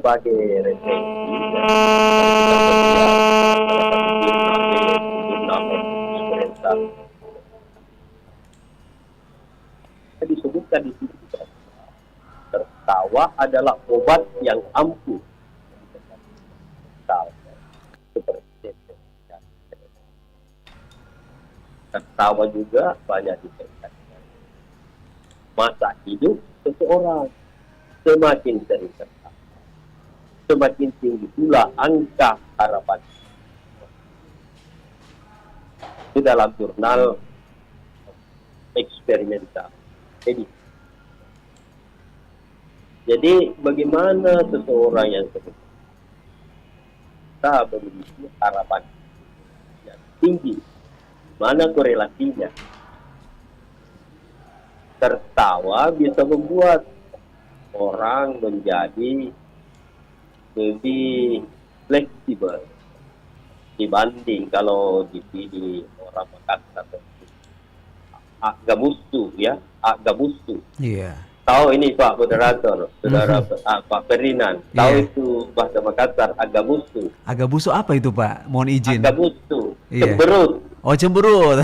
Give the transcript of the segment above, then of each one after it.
sebagai referensi kita melihat turnamen pemerintah disebutkan di situ tertawa adalah obat yang ampuh. Tertawa juga banyak dikaitkan masa hidup seseorang. Semakin sering tertawa, semakin tinggi pula angka harapan. Itu dalam jurnal eksperimental. Jadi bagaimana seseorang yang kita memiliki harapan yang tinggi, mana korelasinya? Tertawa bisa membuat orang menjadi lebih fleksibel dibanding kalau dipilih orang Makassar Agamustu ya, Agamustu. Iya. Tahu ini Pak Moderator, Saudara Pak Ferdinand. Tahu itu bahasa Makassar Agamustu. Agamustu apa itu Pak? Mohon izin. Agamustu, Iya. cemberut. Oh cemberut.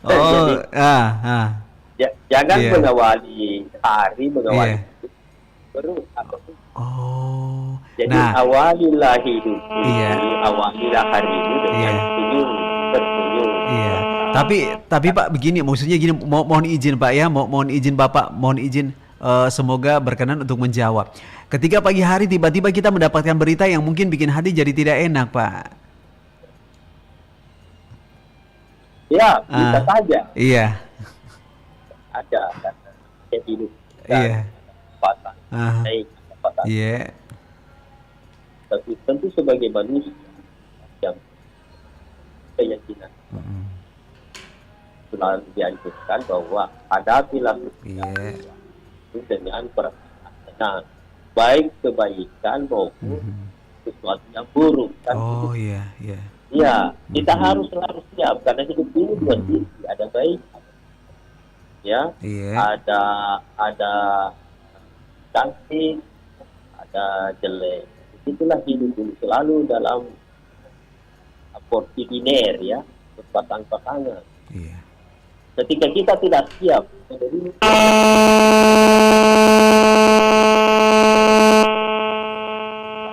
Oh, Jangan mengawali hari, mengawali cemberut. Oh. Jadi awalilah hidup, awalilah hari itu dengan senyum, tersenyum. Iya. Tapi Pak begini, maksudnya gini, mohon izin Pak ya, mohon izin Bapak, mohon izin semoga berkenan untuk menjawab. Ketika pagi hari tiba-tiba kita mendapatkan berita yang mungkin bikin hati jadi tidak enak Pak. Ya, bisa saja. Iya. Ada hidup. Iya. Iya. Tapi tentu sebagai manusia yang keyakinan selalu dianjurkan bahwa hadapilah itu dengan perasaan baik kebaikan maupun sesuatu yang buruk kan. Oh iya. Ya, kita harus selalu siap karena hidup ini dua sisi, ada baik, ya, ada cantik, ada jelek. Itulah hidup ini selalu dalam porsi biner ya, berpasang-pasangan. Iya. Ketika kita tidak siap menerima sejarah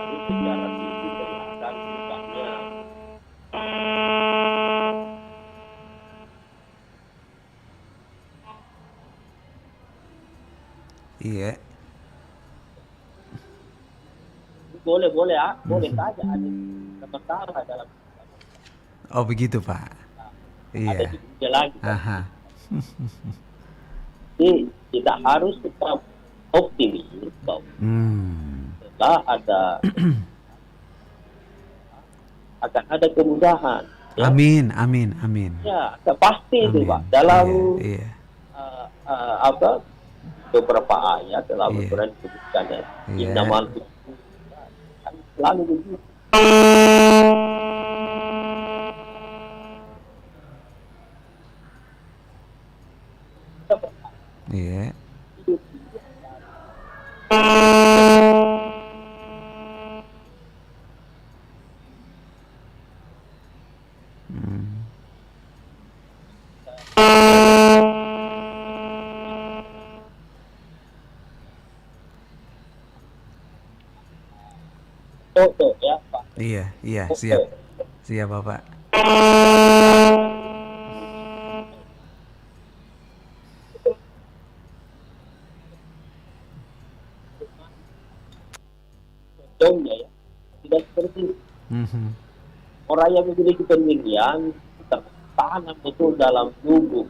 hidup yang akan berubahnya. Iya. Boleh saja ada masalah dalam. Oh begitu Pak. Ada juga lagi. Aha. Jadi kita harus tetap optimis bahwa setelah akan ada kemudahan. Ya? Amin. Ya, pasti itu Pak. Dalam beberapa ayat dalam Al-Quran disebutkan innamal selalu begitu. Iya. Foto ya Pak. Iya, siap. Siap Bapak. Contohnya ya, tidak seperti orang yang memiliki pendirian tertanam betul dalam tubuh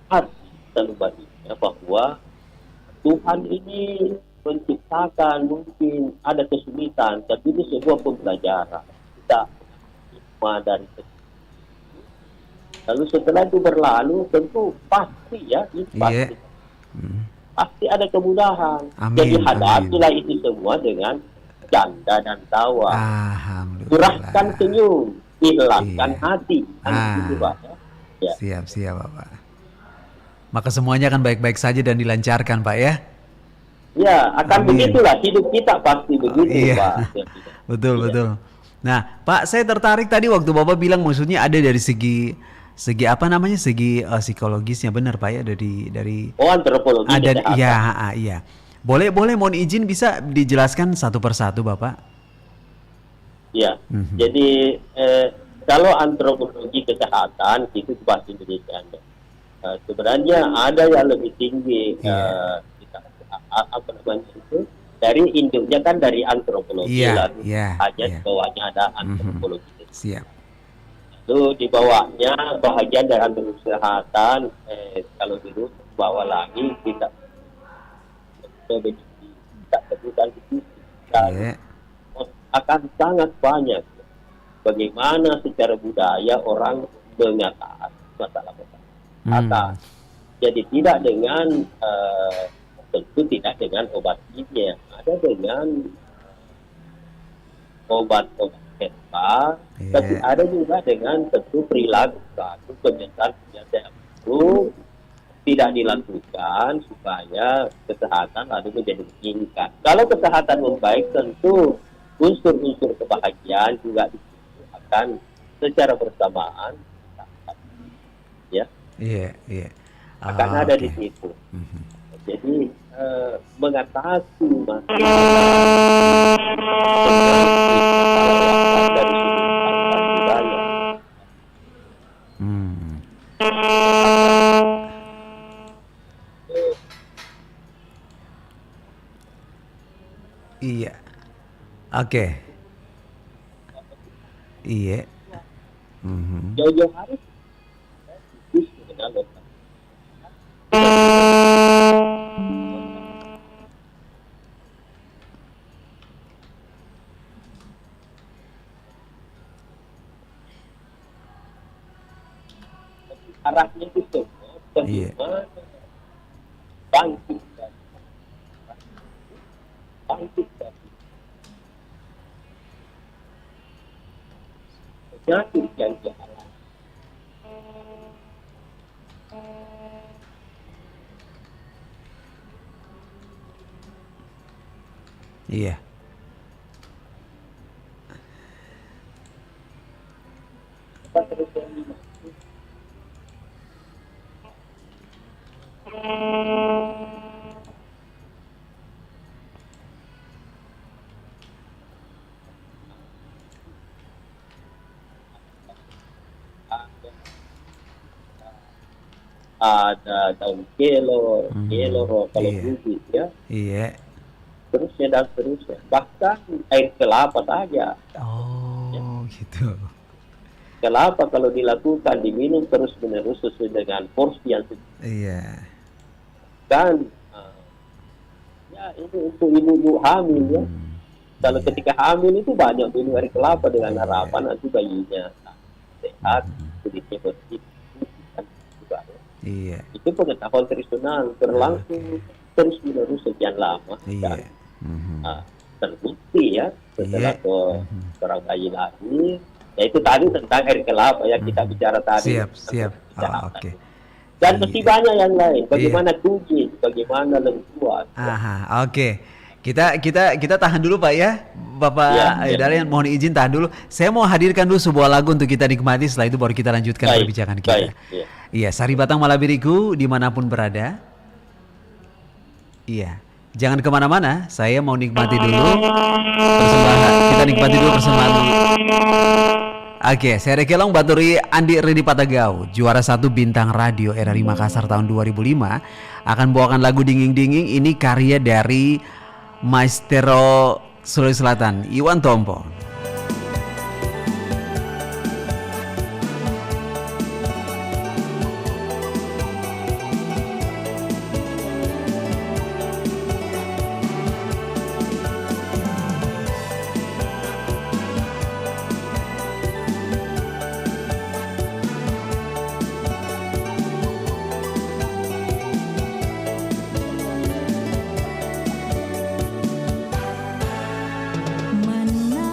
hati dan batinnya bahwa Tuhan ini menciptakan mungkin ada kesulitan, tapi itu sebuah pembelajaran. Kita dari lalu setelah itu berlalu, tentu pasti ya, pasti ada kemudahan. Jadi hadapilah itu semua dengan canda dan tawa. Curahkan senyum, ikhlaskan hati. Gitu, Pak, ya. Siap Bapak. Maka semuanya akan baik-baik saja dan dilancarkan Pak ya. Ya, akan begitulah hidup kita pasti begitu, Iya. Pak. Betul, Iya. betul. Nah, Pak, saya tertarik tadi waktu Bapak bilang maksudnya ada dari segi segi apa namanya? Segi psikologisnya benar, Pak ya, dari Oh, antropologi ada iya, kesehatan. iya. Boleh boleh mohon izin bisa dijelaskan satu persatu, Bapak? Ya, Mhm. jadi kalau antropologi kesehatan itu pasti demikian. Sebenarnya ada yang lebih tinggi Iya. apa namanya itu dari induknya kan dari antropologi Iya, lalu iya, hanya di iya. bawahnya ada Mhm. antropologi. Siap. Lalu di bawahnya bahagian dari antropologi kesehatan kalau dulu bawah lagi kita temukan itu dan Iya. akan sangat banyak bagaimana secara budaya orang mengatasi masalah-masalah Hmm. kesehatan. Jadi tidak dengan tentu tidak dengan obat kimia, ada dengan obat-obat herbal, tapi Iya. ada juga dengan tentu perilaku satu kebiasaan-kebiasaan itu tidak dilakukan supaya kesehatan lalu menjadi meningkat. Kalau kesehatan membaik tentu unsur-unsur kebahagiaan juga akan secara bersamaan ya Iya, iya. akan Ah, ada oke. di situ. Mhm. Jadi mengatasi masalah dari sudut pandang budaya. Hmm. Iya. Oke. Iya. Mhm. Jauh-jauh hari diskusi dengan dokter. Arahnya itu semua Iya. bagaimana bangkit dari bangkit dari penyakit yang dialami. Iya. Kita terus yang ada daun kelor, kelor kalau Iya. bubis ya, Iya. terusnya dan seterusnya. Bahkan air kelapa saja. Oh, gitu. Kelapa kalau dilakukan diminum terus menerus sesuai dengan porsi yang Iya. sedang ya ini untuk ibu-ibu hamil ya. Kalau Iya. ketika hamil itu banyak minum air kelapa dengan harapan nanti bayinya sehat, kulitnya bersih, kan juga ya. Iya. Itu pengetahuan tradisional berlangsung terus menerus sekian lama dan Iya. Mhm. terbukti ya setelah Iya. ke seorang bayi lahir. Ya itu tadi tentang air kelapa yang kita bicara tadi. Siap, siap. Oh, oke. Dan masih banyak yang lain. Iya. Bagaimana kunyit, bagaimana lengkuas. Aha, oke. Kita tahan dulu Pak ya. Bapak Ya, ya. Dalian mohon izin tahan dulu. Saya mau hadirkan dulu sebuah lagu untuk kita nikmati, setelah itu baru kita lanjutkan Baik, perbincangan kita. baik, ya. Iya, Sari Batang Malabiriku dimanapun berada. Iya, jangan kemana-mana. Saya mau nikmati dulu persembahan. Kita nikmati dulu persembahan dulu. Oke, saya Rekelong Baturi Andi Redi Patagau, juara 1 bintang radio RRI Makassar tahun 2005, akan bawakan lagu Dinging-Dinging. Ini karya dari Maestro Sulawesi Selatan, Iwan Tompo. Mana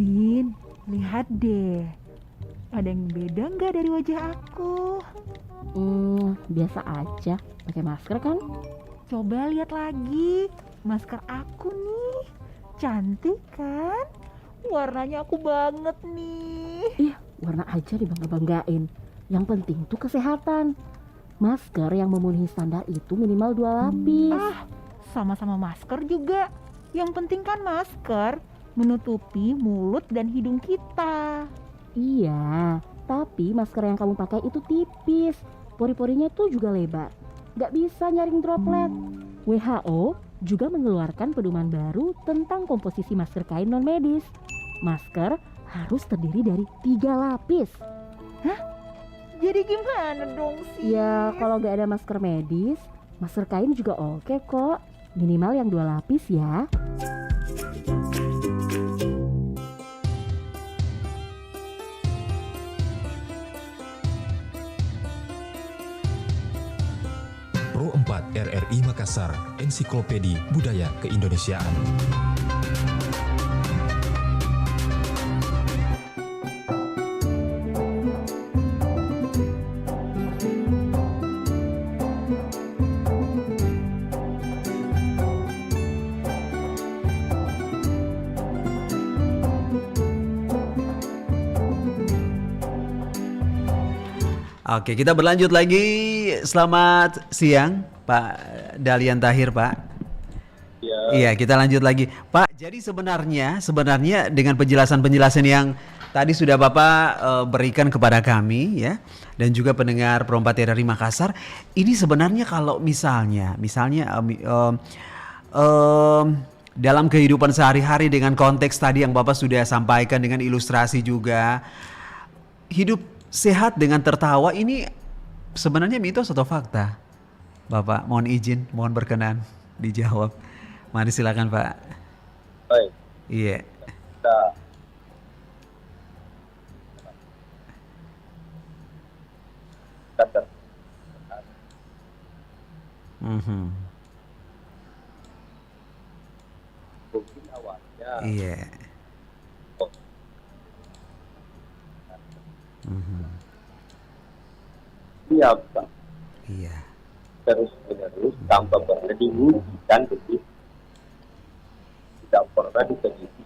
Izin, lihat deh. Ada yang beda nggak dari wajah aku? Biasa aja. Pakai masker kan? Coba lihat lagi. Masker aku nih. Cantik kan? Warnanya aku banget nih. Ih, warna aja dibangga-banggain. Yang penting tuh kesehatan. Masker yang memenuhi standar itu minimal 2 lapis. Sama-sama masker juga. Yang penting kan masker menutupi mulut dan hidung kita. Iya, tapi masker yang kamu pakai itu tipis. Pori-porinya tuh juga lebar. Gak bisa nyaring droplet. WHO juga mengeluarkan pedoman baru tentang komposisi masker kain non-medis. Masker harus terdiri dari 3 lapis. Jadi gimana dong sih? Ya, kalau gak ada masker medis, masker kain juga oke kok. Minimal yang 2 lapis ya. Pro 4 RRI Makassar, Ensiklopedi Budaya Keindonesiaan. Oke, kita berlanjut lagi. Selamat siang, Pak Dalian Tahir, Pak. Iya, kita lanjut lagi, Pak. Jadi sebenarnya dengan penjelasan yang tadi sudah Bapak berikan kepada kami, ya, dan juga pendengar Pro 4 RRI Makassar, ini sebenarnya kalau misalnya dalam kehidupan sehari-hari dengan konteks tadi yang Bapak sudah sampaikan dengan ilustrasi juga, hidup sehat dengan tertawa ini sebenarnya mitos atau fakta? Bapak, mohon izin, mohon berkenan dijawab. Mari silakan, Pak. Baik. Iya. Kita mungkin awalnya Iya. siapa Iya. terus menerus tanpa pernah diuji dan begitu tidak pernah diteliti.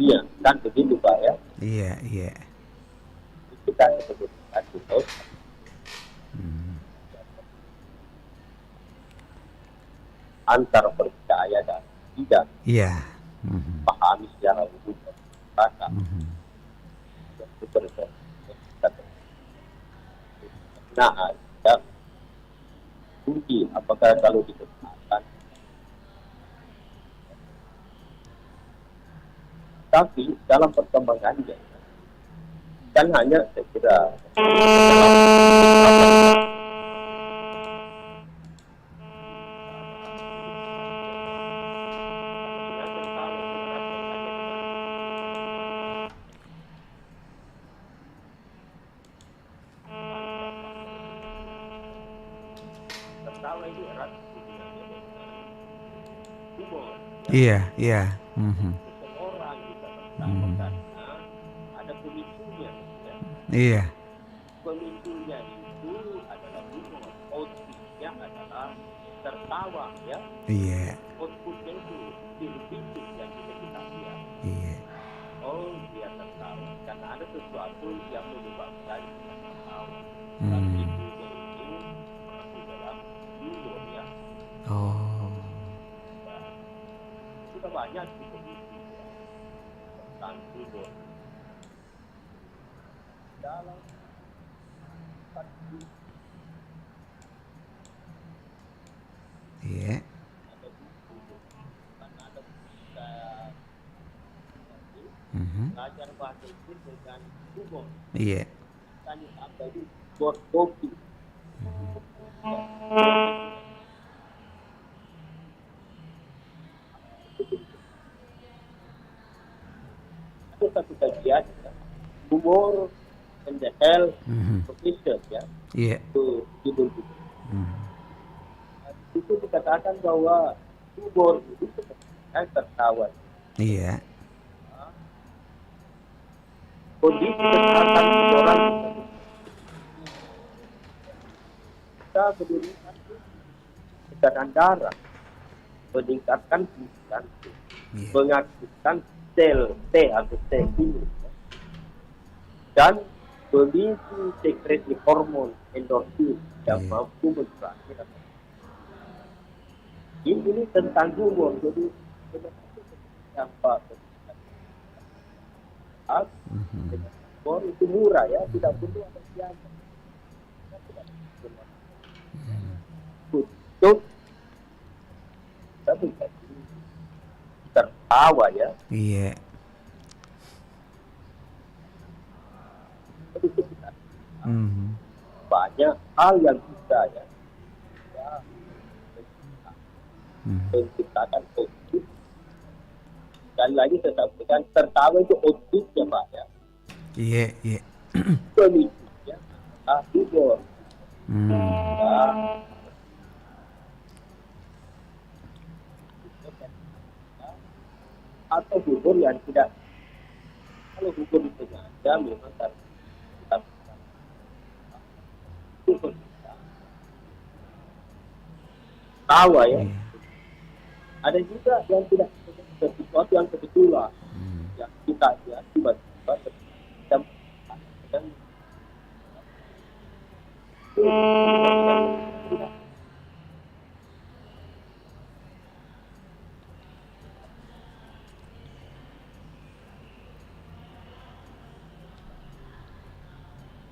Iya, kan begitu Pak ya. Iya, iya. Kita sebut mitos. Antara percaya dan tidak. Iya. Pahami secara umum bahasa. Nah, ada uji apakah kalau dikatakan, tapi dalam perkembangannya kan hanya saya kira Iya, iya. seseorang bisa tertawa karena ada pemicunya. Ya. Iya. Pemicunya itu adalah humor, outputnya adalah tertawa, ya. Iya. Outputnya itu dipicu yang kita lihat. Iya. Oh, dia tertawa karena ada sesuatu yang menyebabkan dia tertawa. Tapi itu masuk dalam humor, ya. Oh. Sudah banyak pemicu tentang humor. Dalam Iya. belajar bahasa Inggris dengan humor. Iya. Tanya apa itu kopi. Ada satu kajian ya, humor and the health profession ya, Iya. itu judul itu. Itu dikatakan bahwa humor itu tertawa. Iya. kondisi kesehatan seseorang bisa menurunkan tekanan darah, meningkatkan fungsi, mengaktifkan sel T atau sel ini, dan memicu sekresi hormon endorfin yang mampu mengurangi rasa. Ini tentang humor, jadi dampak humor itu murah ya, tidak perlu ada biaya. Untuk tapi tertawa ya. Iya. Banyak hal yang bisa ya, menciptakan objek. Sekali lagi saya sampaikan, tertawa itu objeknya Pak ya. Iya, iya. Pemicunya humor. Atau humor yang tidak, kalau humor itu sengaja memang kita tawa ya. Ada juga yang tidak sesuatu yang kebetulan yang kita lihat tiba-tiba dan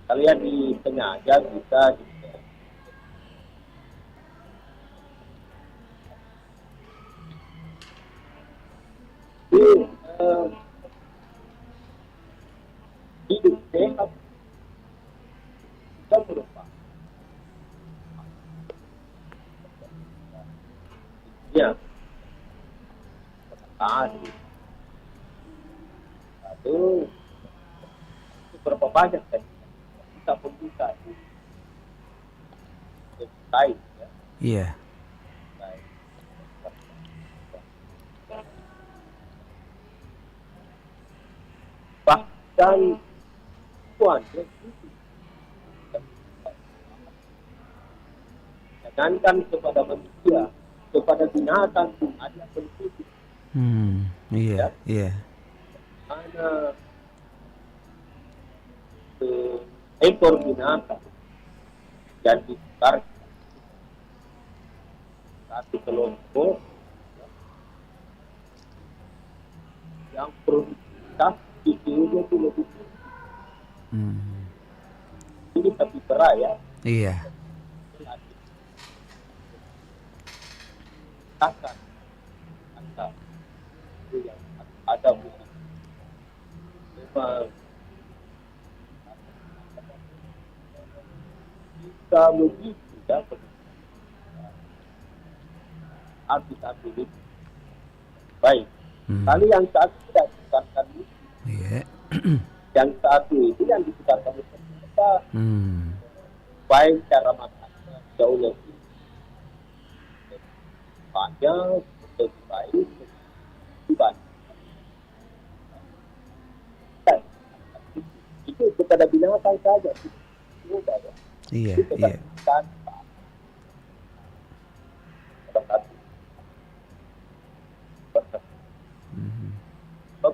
kalian di sengaja bisa hidup sehat dan berupa ya tadi lalu berapa banyak kan kita pun bisa baik ya. Iya. Bahkan Tuhan jangankan kepada manusia, kepada binatang pun ada begitu. Iya, iya. Mana ekor binatang dan dibakar satu kelompok yang produktivitas itu lebih ini tapi berat ya. Iya. Akan ada bukan memang bisa begitu ya artis-artis itu baik. Kali yang satu tidak disukarkan itu, yang satu itu yang disukarkan itu kita baik cara makannya jauh lebih banyak, lebih baik dibanding itu kepada binatang saja mudah ya. Iya, itu iya.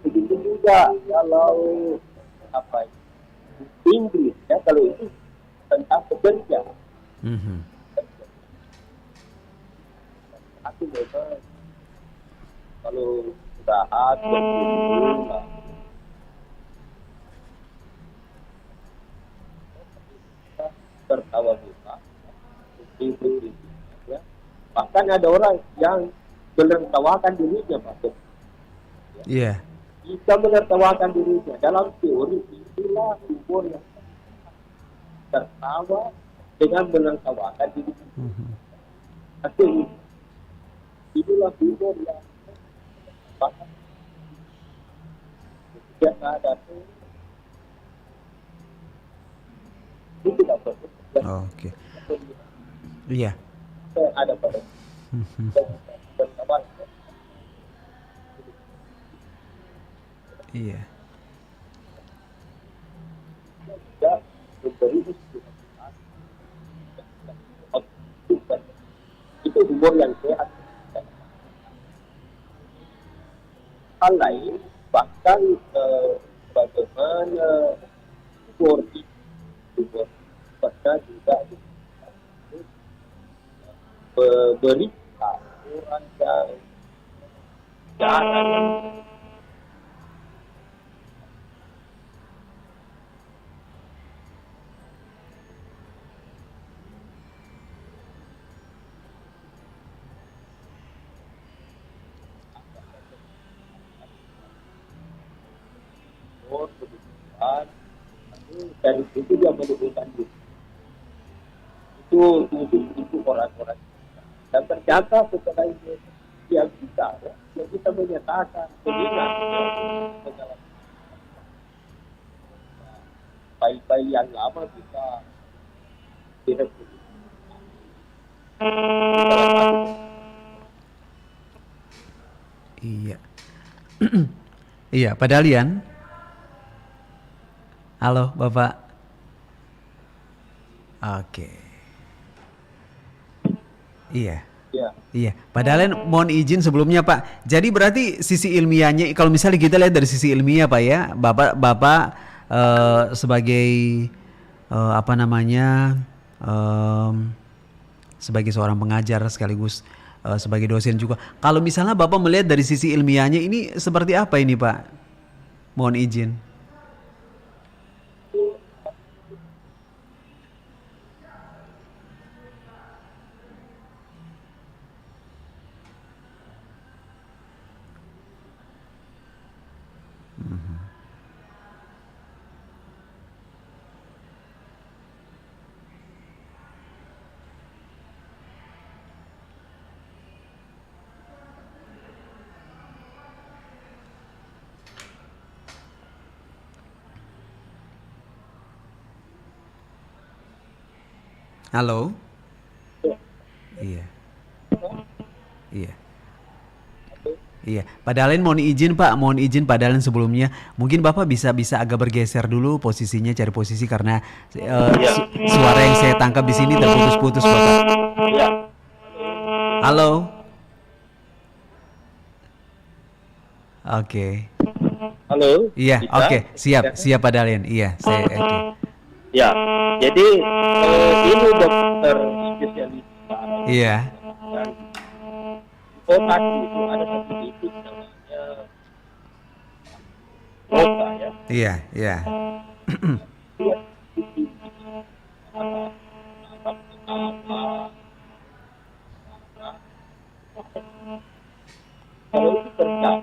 Begitu juga kalau apa Inggris ya, kalau itu tentang pekerja. Aku memang kalau usaha tertawa juga, ya. Bahkan ada orang yang menertawakan dirinya, Pak. Iya. Bisa menertawakan dirinya. Dalam teori itulah humor yang tertawa dengan menertawakan dirinya. Tapi itulah humor yang bahkan tidak ada itu tidak perlu. Oke. Iya. Ada pada iya. memberi itu humor yang sehat. Hal lain bahkan bagaimana humor pada juga berita orang yang jarang kebutuhan dan itu dia menunjukkan itu orang-orang dan ternyata setelah ini yang kita menyatakan pengingat bayi-bayi yang lama bisa direproduksi. Iya. Iya, Pak Dalian. Halo, Bapak. Oke. Iya. Ya. Iya, padahal mohon izin sebelumnya Pak. Jadi berarti sisi ilmiahnya, kalau misalnya kita lihat dari sisi ilmiah Pak ya, Bapak sebagai apa namanya, sebagai seorang pengajar sekaligus sebagai dosen juga. Kalau misalnya Bapak melihat dari sisi ilmiahnya ini seperti apa ini Pak? Mohon izin. Halo. Iya. Iya. Iya, Pak Dalen mohon izin Pak Dalen sebelumnya mungkin Bapak bisa agak bergeser dulu posisinya, cari posisi karena suara yang saya tangkap di sini terputus-putus Bapak. Ya. Halo. Oke. Halo. Iya, oke, siap Pak Dalen. Iya, saya oke. Ya, jadi ini dokter spesialis saraf. Iya. Dan otak itu ada satu titik namanya otak ya. Iya, iya. Kalau itu terjadi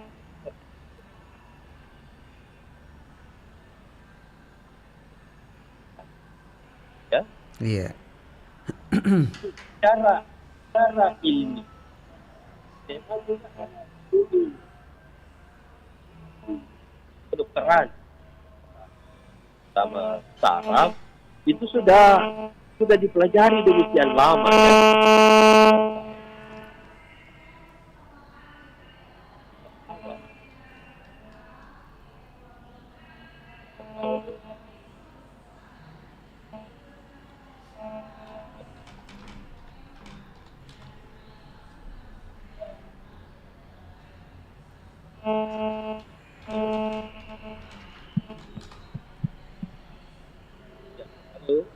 ya, Iya. cara ilmiah memang juga studi kedokteran sama saraf itu sudah dipelajari demikian lama ya.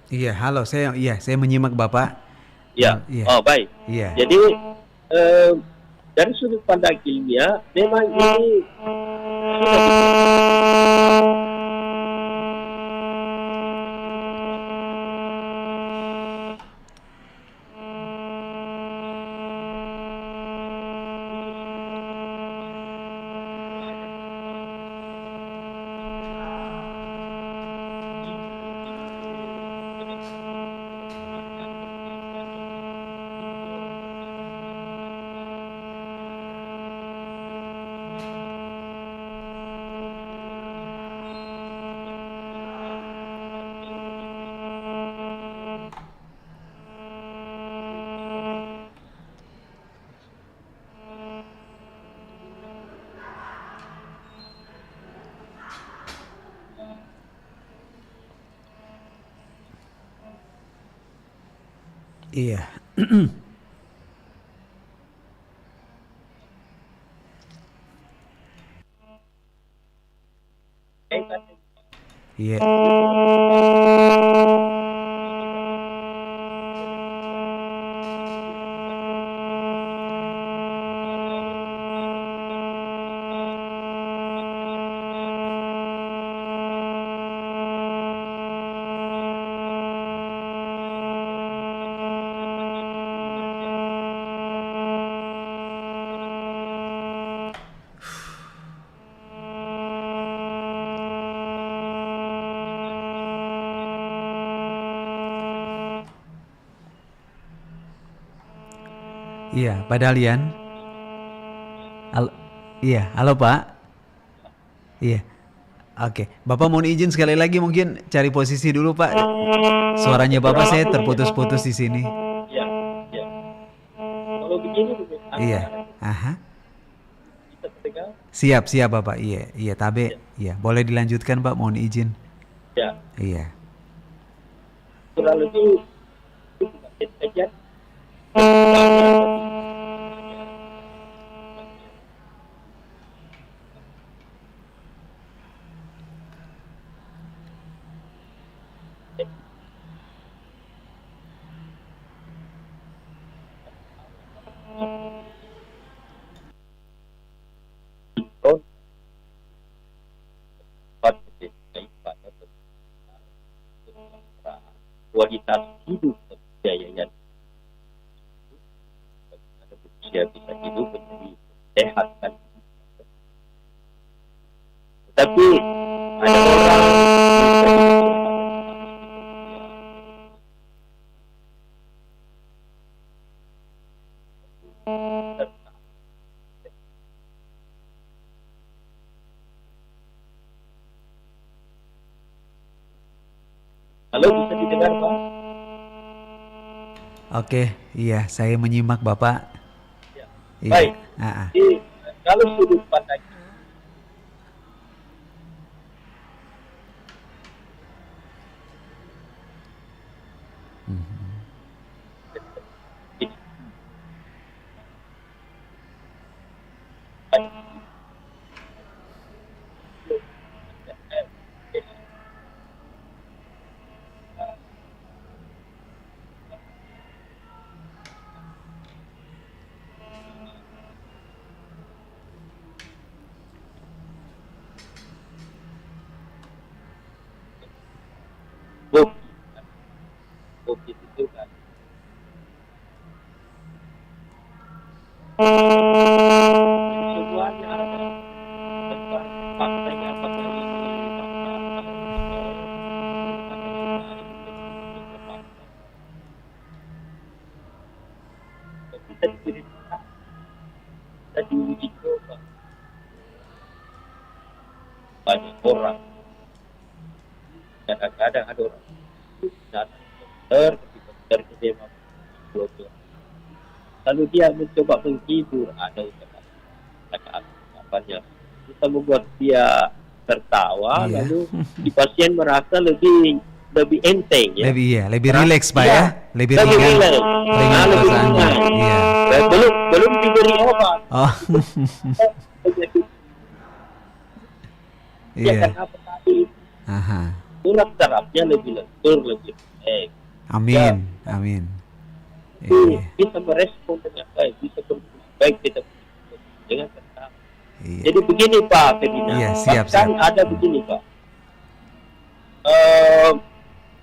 Iya, halo, saya menyimak Bapak. Ya, Iya. oh baik. Iya. Jadi dari sudut pandang ilmiah memang ini Iya. Iya. Iya, Pak Dalian. Iya, halo Pak. Iya. Oke, Bapak mohon izin sekali lagi mungkin cari posisi dulu Pak. Suaranya Bapak saya terputus-putus di sini. Ya, ya. Kalau begini, Iya. Aha. kita terdengar. Siap Bapak. Iya, tabe. Iya, boleh dilanjutkan Pak, mohon izin. Ya, Iya. kurang lebih saja. Kualitas hidup kebudayaan bagaimana manusia bisa hidup menjadi sehat kan. Tetapi ada orang halo, bisa didengar Pak? Oke, iya, saya menyimak Bapak. Ya. Iya. Baik. Ah. Jadi, kalau sudut pandang bukit itu kan semuanya ada tentang faktanya apakah ini kita diberi kita diuji coba banyak orang, kadang-kadang ada orang datang ketika dia mampu, lalu dia mencoba menghibur, ada ucapan-ucapannya kita membuat dia tertawa, Iya. lalu si pasien merasa lebih enteng ya, Lebih rileks Pak ya, lebih ringan, rileks. ringan Lebih perasaannya. ringan. Iya. belum diberi obat. Oh. Dia Iya. kan apa tadi Aha. tulang sarafnya lebih lentur, lebih baik. Amin, amin. Jadi Iya. bisa merespon dengan baik, bisa berfungsi baik kita dengan tenang. Iya. Jadi begini Pak Ferdinand, Iya, siap, bahkan siap. ada begini Pak,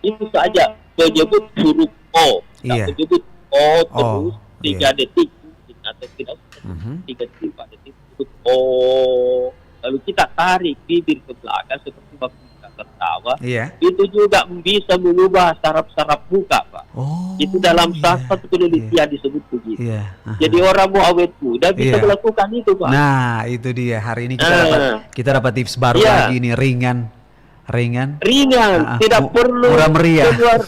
itu saja menyebut huruf O, Iya. menyebut O terus 3 iya. detik atau tidak Mhm. 3 detik 4 detik huruf O, lalu kita tarik bibir ke belakang seperti waktu kita tertawa, Iya. itu juga bisa mengubah saraf-saraf muka Pak. Oh. Itu dalam iya. satu penelitian disebut begitu. Iya. Aha. Jadi orang mau awet muda bisa Iya. melakukan itu Pak. Nah, itu dia. Hari ini kita dapat tips baru Iya. lagi nih, ringan. Ringan, Ah, tidak perlu murah meriah. keluar.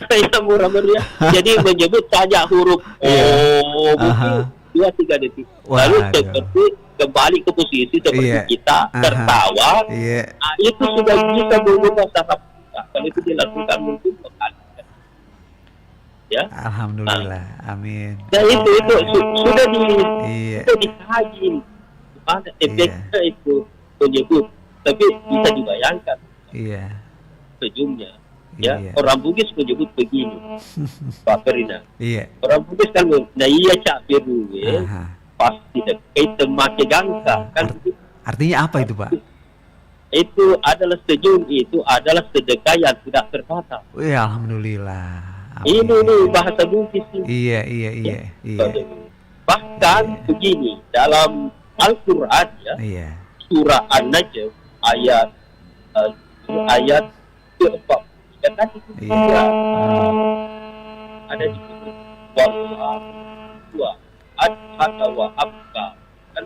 Saya murah meriah. Jadi menyebut saja huruf O, Aha. 2-3 detik. Waduh. Lalu seperti kembali ke posisi seperti Iya. kita Aha. tertawa. Iya. Nah, itu sudah bisa mengubah saraf kita. Kalau itu dilakukan mungkin sekali. ya. Alhamdulillah. Amin. Dan itu sudah Iya. sudah dikaji mana efeknya itu menyebut, tapi bisa dibayangkan Iya. sejumnya. Ya, Iya. orang Bugis menyebut begini, Pak Perina. Iya. Orang Bugis kan, nah iya cak biru, Aha. pasti kita make gangka kan. Artinya apa itu, Pak? Itu adalah senyum, itu adalah sedekah yang tidak terbatas. Wih, alhamdulillah. Ini bahasa Bugis ini. Iya. Iya. Bahkan begini dalam Al-Quran ya, Iya. surah An-Najm ayat 4. Kan itu Iya. juga ada di situ wa abka kan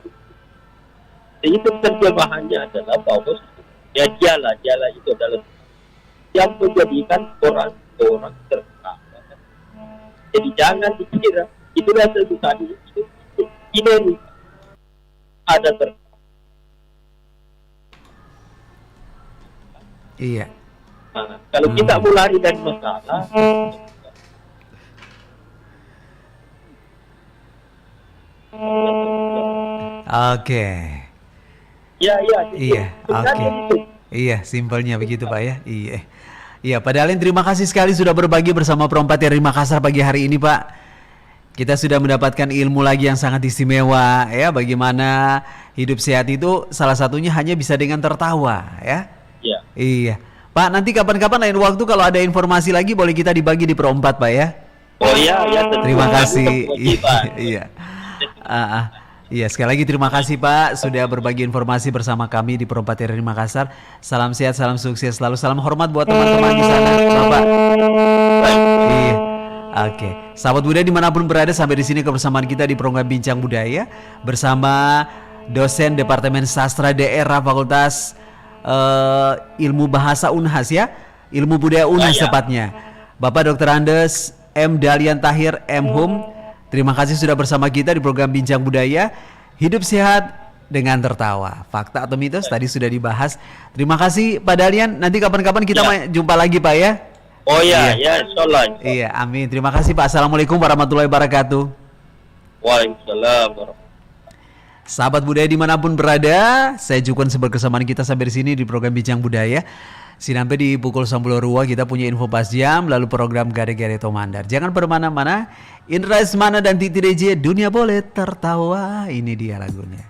itu terjemahannya adalah bahwa ya jala itu adalah yang menjadikan orang terkenal. Jadi jangan dikira itulah sebutkan ini ada Iya. Nah, kalau kita mau lari dari masalah, Oke. iya. Iya, oke. Iya, simpelnya begitu, Pak ya. Iya. Iya, Pak Dalian, terima kasih sekali sudah berbagi bersama Perompat RRI Makassar pagi hari ini, Pak. Kita sudah mendapatkan ilmu lagi yang sangat istimewa ya, bagaimana hidup sehat itu salah satunya hanya bisa dengan tertawa ya. Iya. Iya. Pak, nanti kapan-kapan lain waktu kalau ada informasi lagi boleh kita dibagi di Perompat, Pak ya. Oh iya, tentu. Terima kasih. Kewajiban. Iya. Iya, sekali lagi terima kasih Pak sudah berbagi informasi bersama kami di Perompat RRI Makassar. Salam sehat, salam sukses selalu, salam hormat buat teman-teman di sana, Bapak. Iya. Oke, sahabat budaya dimanapun berada, sampai di sini kebersamaan kita di program Bincang Budaya bersama dosen Departemen Sastra Daerah Fakultas Ilmu Bahasa Unhas ya, Ilmu Budaya Unhas tepatnya, Bapak Dr. Andes M. Dalian Tahir M. Hum. Terima kasih sudah bersama kita di program Bincang Budaya. Hidup sehat dengan tertawa. Fakta atau mitos tadi sudah dibahas. Terima kasih Pak Dalian. Nanti kapan-kapan kita jumpa lagi Pak ya. Oh ya, insyaallah. Iya, amin. Terima kasih Pak. Assalamualaikum warahmatullahi wabarakatuh. Waalaikumsalam. Sahabat budaya dimanapun berada, saya Jukun seberkesamaan kita sampai di sini di program Bincang Budaya. Sinampe di pukul 10.02 kita punya info pas jam, lalu program Gade-Gade Tomandar. Jangan kemana-mana. Indra Ismana dan Titi DJ, dunia boleh tertawa. Ini dia lagunya.